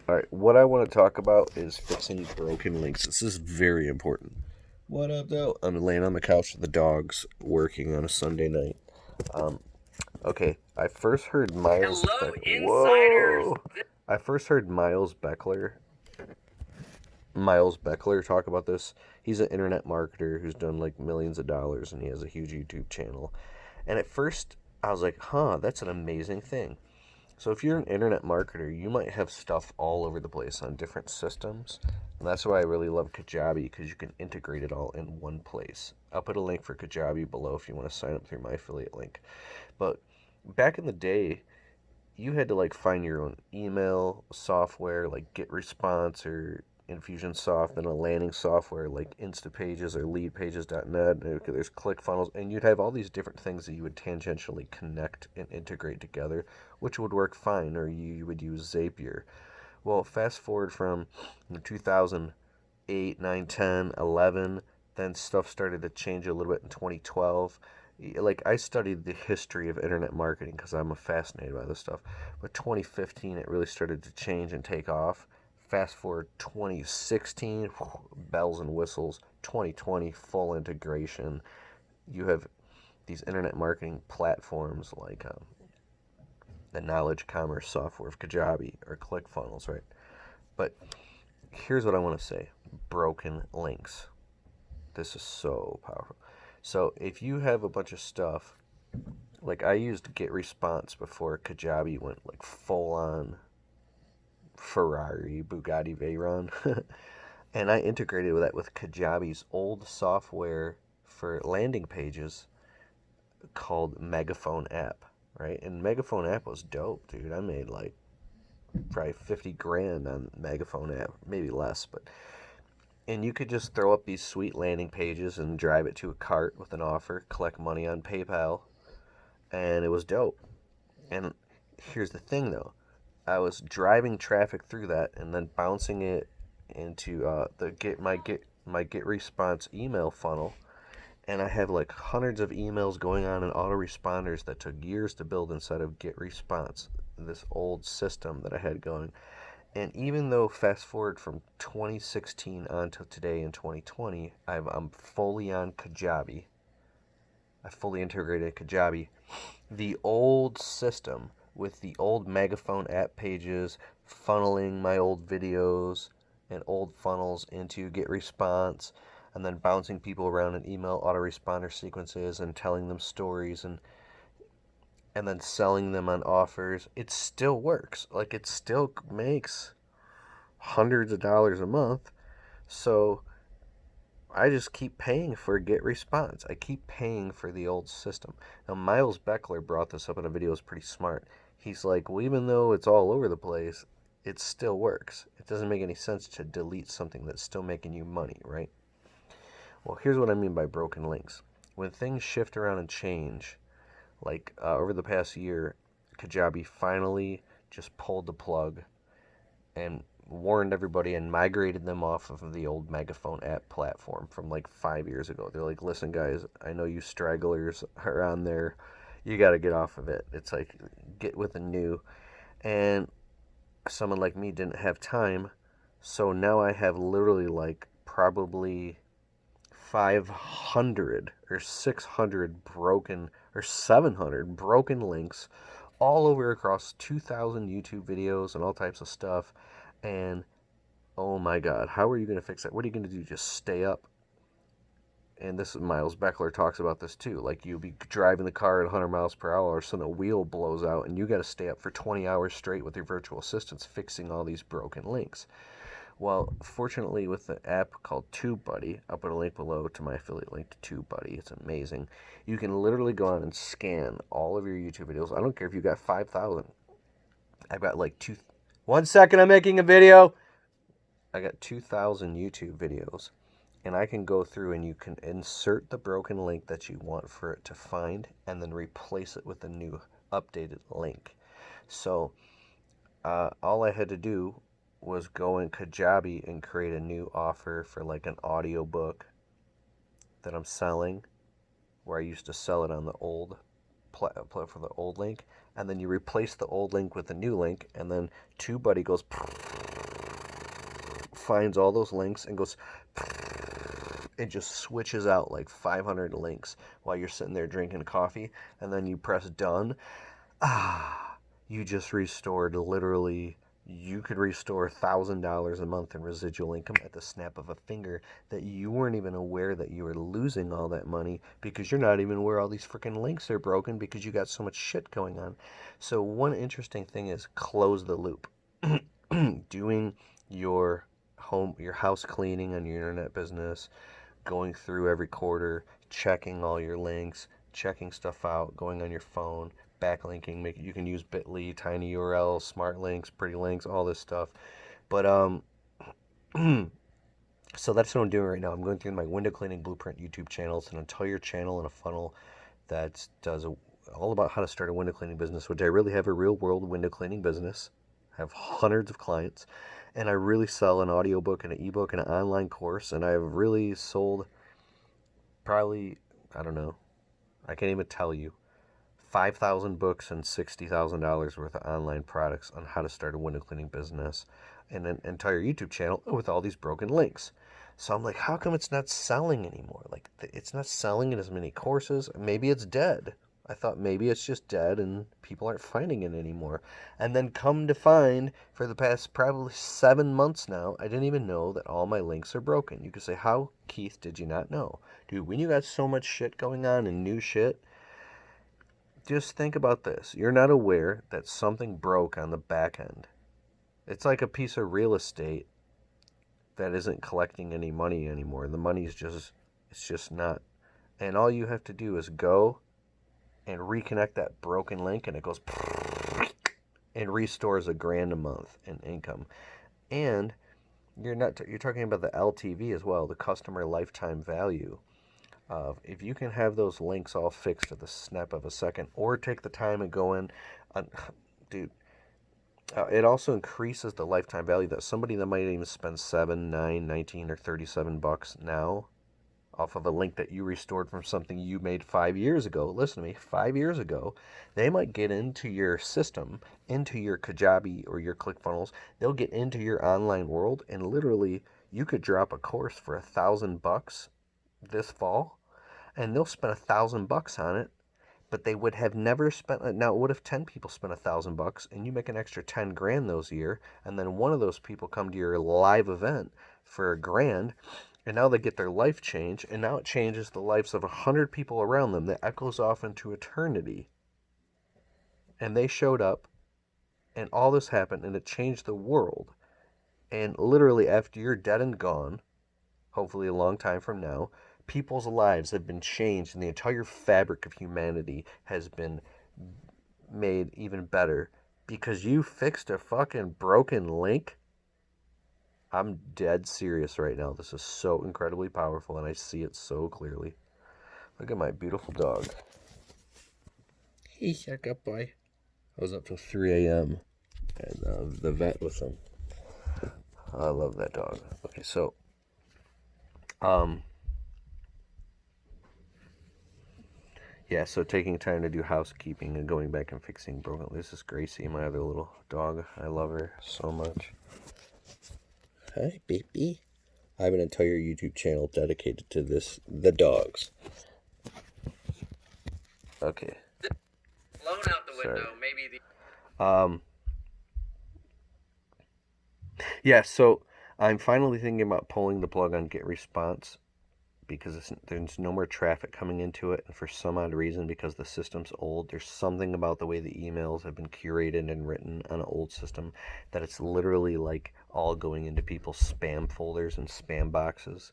All right, what I want to talk about is fixing broken links. This is very important. What up, though? I'm laying on the couch with the dogs, working on a Sunday night. Um, okay, I first heard Miles. Hello, insiders. Whoa! I first heard Miles Beckler talk about this. He's an internet marketer who's done like millions of dollars, and he has a huge YouTube channel. And at first, I was like, "Huh, that's an amazing thing." So if you're an internet marketer, you might have stuff all over the place on different systems. And that's why I really love Kajabi, because you can integrate it all in one place. I'll put a link for Kajabi below if you want to sign up through my affiliate link. But back in the day, you had to like find your own email software like GetResponse or Infusionsoft, and a landing software like Instapages or LeadPages.net. There's ClickFunnels, and you'd have all these different things that you would tangentially connect and integrate together, which would work fine, or you would use Zapier. Well, fast forward from 2008, 9, 10, 11, then stuff started to change a little bit in 2012. Like, I studied the history of internet marketing because I'm fascinated by this stuff. But 2015, it really started to change and take off. Fast forward 2016, bells and whistles. 2020, full integration. You have these internet marketing platforms like the knowledge commerce software of Kajabi or ClickFunnels, right? But here's what I want to say: broken links. This is so powerful. So if you have a bunch of stuff, like I used GetResponse before Kajabi went like full on Ferrari, Bugatti Veyron, and I integrated that with Kajabi's old software for landing pages called Megaphone app, right? And Megaphone app was dope, dude. I made like probably 50 grand on Megaphone app, maybe less, but and you could just throw up these sweet landing pages and drive it to a cart with an offer, collect money on PayPal, and it was dope. And here's the thing though, I was driving traffic through that and then bouncing it into the get response email funnel, and I have like hundreds of emails going on in autoresponders that took years to build inside of Get Response, this old system that I had going. And even though fast forward from 2016 on to today in 2020, I'm fully on Kajabi. I fully integrated Kajabi. The old system with the old Megaphone app pages, funneling my old videos and old funnels into Get Response, and then bouncing people around in email autoresponder sequences and telling them stories and then selling them on offers. It still works. Like, it still makes hundreds of dollars a month. So I just keep paying for Get Response. I keep paying for the old system. Now, Miles Beckler brought this up in a video. It's pretty smart. He's like, well, even though it's all over the place, it still works. It doesn't make any sense to delete something that's still making you money, right? Well, here's what I mean by broken links. When things shift around and change, like over the past year, Kajabi finally just pulled the plug and warned everybody and migrated them off of the old Megaphone app platform from like 5 years ago. They're like, listen, guys, I know you stragglers are on there. You got to get off of it. It's like, get with the new. And someone like me didn't have time. So now I have literally like probably 500 or 600 broken or 700 broken links all over across 2,000 YouTube videos and all types of stuff. And oh my God, how are you going to fix that? What are you going to do? Just stay up? And this is Miles Beckler talks about this too. Like, you'll be driving the car at 100 miles per hour, or sudden a wheel blows out, and you got to stay up for 20 hours straight with your virtual assistants fixing all these broken links. Well, fortunately, with the app called TubeBuddy, I'll put a link below to my affiliate link to TubeBuddy. It's amazing. You can literally go on and scan all of your YouTube videos. I don't care if you got 5,000. I've got like 1 second, I'm making a video. I got 2,000 YouTube videos, and I can go through and you can insert the broken link that you want for it to find and then replace it with a new updated link. So all I had to do was go in Kajabi and create a new offer for like an audiobook that I'm selling, where I used to sell it on the old for the old link, and then you replace the old link with the new link, and then TubeBuddy goes finds all those links and goes, it just switches out like 500 links while you're sitting there drinking coffee, and then you press done. You just restored literally, you could restore $1,000 a month in residual income at the snap of a finger that you weren't even aware that you were losing all that money, because you're not even aware all these freaking links are broken because you got so much shit going on. So one interesting thing is close the loop. Doing your house cleaning on your internet business, going through every quarter, checking all your links, checking stuff out, going on your phone, backlinking. You can use Bitly, tiny URLs, smart links, pretty links, all this stuff. But so that's what I'm doing right now. I'm going through my window cleaning blueprint YouTube channel. It's an entire channel and a funnel that does all about how to start a window cleaning business, which I really have a real world window cleaning business. I have hundreds of clients, and I really sell an audiobook and an ebook and an online course, and I've really sold probably, I don't know, I can't even tell you, 5,000 books and $60,000 worth of online products on how to start a window cleaning business, and an entire YouTube channel with all these broken links. So I'm like, how come it's not selling anymore? Like, it's not selling in as many courses. Maybe it's dead. I thought maybe it's just dead and people aren't finding it anymore. And then come to find, for the past probably 7 months now, I didn't even know that all my links are broken. You could say, how, Keith, did you not know? Dude, when you got so much shit going on and new shit, just think about this. You're not aware that something broke on the back end. It's like a piece of real estate that isn't collecting any money anymore. The money's just, it's just not. And all you have to do is go and reconnect that broken link, and it goes and restores $1,000 a month in income. And you're talking about the LTV as well, the customer lifetime value. If you can have those links all fixed at the snap of a second, or take the time and go in, dude, it also increases the lifetime value that somebody that might even spend 7, 9, 19, or $37 now off of a link that you restored from something you made 5 years ago. Listen to me, 5 years ago, they might get into your system, into your Kajabi or your ClickFunnels. They'll get into your online world, and literally you could drop a course for $1,000 this fall, and they'll spend $1,000 on it, but they would have never spent. Now, what if 10 people spent $1,000 and you make an extra 10 grand those year, and then one of those people come to your live event for $1,000, and now they get their life changed, and now it changes the lives of 100 people around them. That echoes off into eternity. And they showed up, and all this happened, and it changed the world. And literally, after you're dead and gone, hopefully a long time from now, people's lives have been changed, and the entire fabric of humanity has been made even better because you fixed a fucking broken link. I'm dead serious right now. This is so incredibly powerful, and I see it so clearly. Look at my beautiful dog. Hey, shut up, boy. I was up till 3 a.m. at the vet with him. I love that dog. Okay, so, yeah, so taking time to do housekeeping and going back and fixing broken. This is Gracie, my other little dog. I love her so much. Hi, baby. I have an entire YouTube channel dedicated to the dogs. Okay. Blown out the window, maybe Yeah, so I'm finally thinking about pulling the plug on GetResponse because there's no more traffic coming into it, and for some odd reason, because the system's old, there's something about the way the emails have been curated and written on an old system that it's literally like all going into people's spam folders and spam boxes.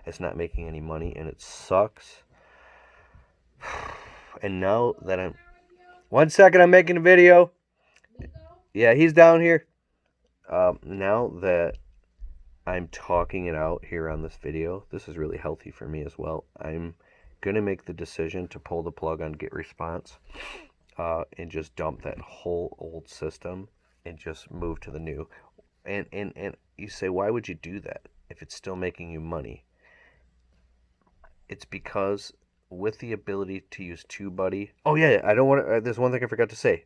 It's not making any money, and it sucks. And now that I'm... 1 second, I'm making a video. Yeah, he's down here. Now that I'm talking it out here on this video, this is really healthy for me as well. I'm going to make the decision to pull the plug on GetResponse and just dump that whole old system and just move to the new. And you say, why would you do that if it's still making you money? It's because with the ability to use TubeBuddy... Oh, yeah, I don't want to... there's one thing I forgot to say.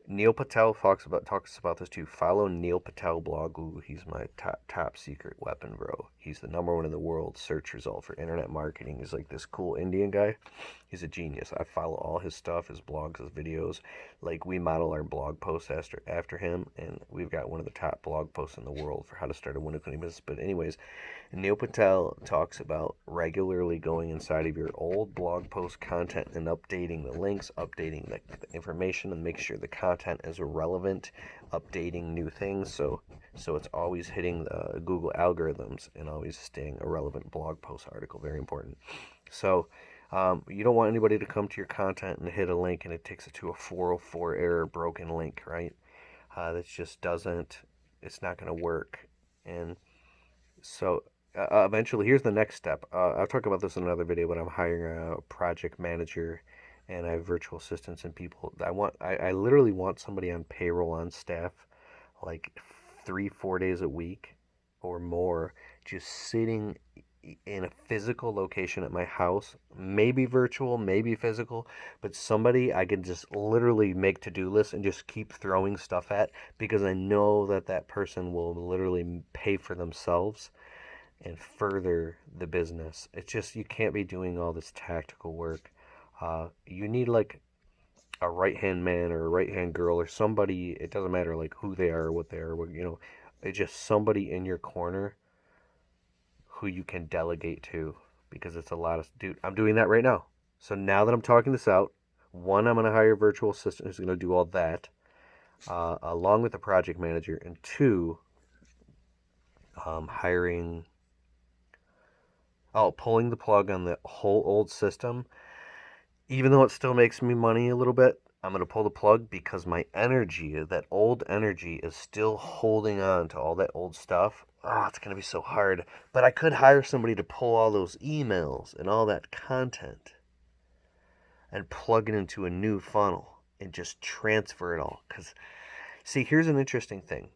Neil Patel talks about this too. Follow Neil Patel blog. Ooh, he's my top secret weapon, bro. He's the #1 in the world search result for internet marketing. He's like this cool Indian guy. He's a genius. I follow all his stuff, his blogs, his videos. Like we model our blog posts after him, and we've got one of the top blog posts in the world for how to start a window cleaning business. But anyways, Neil Patel talks about regularly going inside of your old blog post content and updating the links, updating the information, and make sure the content is relevant, updating new things so it's always hitting the Google algorithms and always staying a relevant blog post article. Very important. So you don't want anybody to come to your content and hit a link and it takes it to a 404 error broken link, right? That just doesn't, it's not going to work. And so eventually, here's the next step. I'll talk about this in another video, but I'm hiring a project manager and I have virtual assistants and people. I literally want somebody on payroll on staff like 3-4 days a week or more, just sitting in a physical location at my house, maybe virtual, maybe physical, but somebody I can just literally make to-do lists and just keep throwing stuff at, because I know that person will literally pay for themselves and further the business. It's just, you can't be doing all this tactical work. You need like a right-hand man or a right-hand girl or somebody. It doesn't matter like who they are or what they are, it's just somebody in your corner who you can delegate to, because it's a lot of, dude, I'm doing that right now. So now that I'm talking this out, one, I'm going to hire a virtual assistant who's going to do all that, along with the project manager, and two, pulling the plug on the whole old system. Even though it still makes me money a little bit, I'm going to pull the plug because my energy, that old energy, is still holding on to all that old stuff. Oh, it's going to be so hard. But I could hire somebody to pull all those emails and all that content and plug it into a new funnel and just transfer it all. Because, see, here's an interesting thing.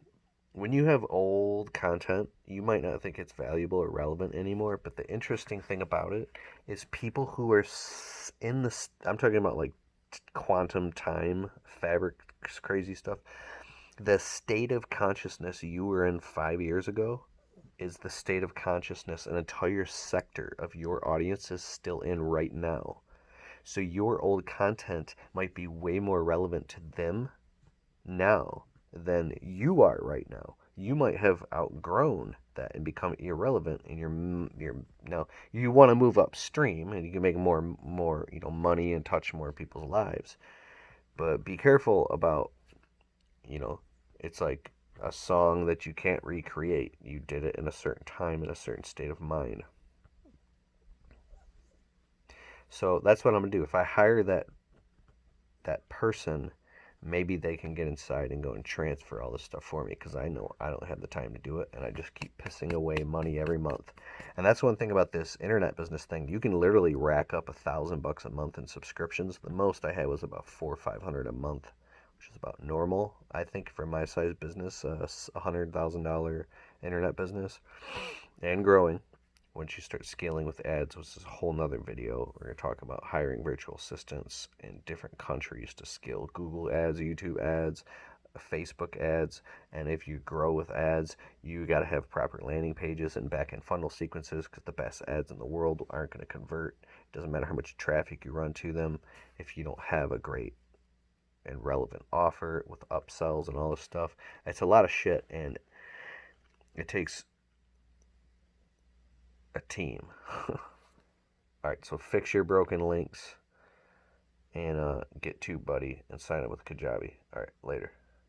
When you have old content, you might not think it's valuable or relevant anymore, but the interesting thing about it is people who are in the, I'm talking about like quantum time, fabric, crazy stuff. The state of consciousness you were in 5 years ago is the state of consciousness an entire sector of your audience is still in right now. So your old content might be way more relevant to them now than you are right now. You might have outgrown that and become irrelevant, and you're now you want to move upstream and you can make more money and touch more people's lives. But be careful about, it's like a song that you can't recreate. You did it in a certain time in a certain state of mind. So that's what I'm gonna do. If I hire that person, maybe they can get inside and go and transfer all this stuff for me, because I know I don't have the time to do it, and I just keep pissing away money every month. And that's one thing about this internet business thing. You can literally rack up $1,000 a month in subscriptions. The most I had was about $400 or $500 a month, which is about normal, I think, for my size business, $100,000 internet business, and growing. Once you start scaling with ads, which is a whole nother video, we're going to talk about hiring virtual assistants in different countries to scale Google ads, YouTube ads, Facebook ads. And if you grow with ads, you got to have proper landing pages and back-end funnel sequences, because the best ads in the world aren't going to convert. It doesn't matter how much traffic you run to them if you don't have a great and relevant offer with upsells and all this stuff. It's a lot of shit, and it takes a team. All right, so fix your broken links and get to buddy and sign up with Kajabi. All right, later.